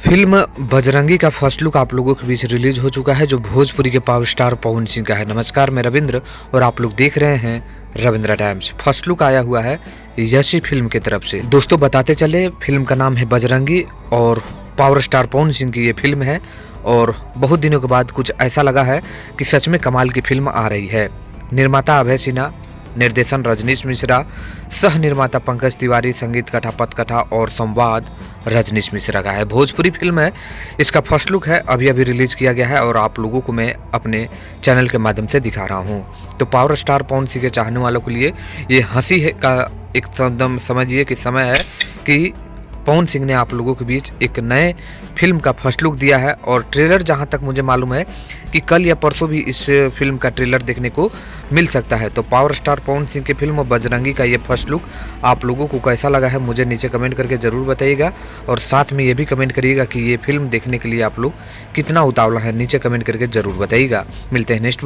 Film Bajrangi का first look आप लोगों के बीच रिलीज हो चुका है, जो भोजपुरी के पावर स्टार पवन सिंह का है। नमस्कार, मैं रविंद्र और आप लोग देख रहे हैं रविंद्रा टाइम्स। फर्स्ट लुक आया हुआ है यशी फिल्म की तरफ से। दोस्तों बताते चले, फिल्म का नाम है बजरंगी और पावर स्टार पवन सिंह की ये फिल्म है। और बहुत दिनों के बाद कुछ ऐसा लगा है कि सच में कमाल की फिल्म आ रही है। निर्माता अभय सिन्हा, निर्देशन रजनीश मिश्रा, सह निर्माता पंकज तिवारी, संगीत कथा, पटकथा और संवाद रजनीश मिश्रा का है। भोजपुरी फिल्म है, इसका फर्स्ट लुक है, अभी अभी रिलीज किया गया है और आप लोगों को मैं अपने चैनल के माध्यम से दिखा रहा हूं। तो पावर स्टार पवन सिंह के चाहने वालों के लिए ये हंसी है का एक एकदम समझिए कि समय है कि पवन सिंह ने आप लोगों के बीच एक नए फिल्म का फर्स्ट लुक दिया है। और ट्रेलर जहां तक मुझे मालूम है कि कल या परसों भी इस फिल्म का ट्रेलर देखने को मिल सकता है। तो पावर स्टार पवन सिंह की फिल्म बजरंगी का ये फर्स्ट लुक आप लोगों को कैसा लगा है मुझे नीचे कमेंट करके ज़रूर बताइएगा। और साथ में ये भी कमेंट करिएगा कि ये फिल्म देखने के लिए आप लोग कितना उतावला है, नीचे कमेंट करके ज़रूर बताइएगा। मिलते हैं नेक्स्ट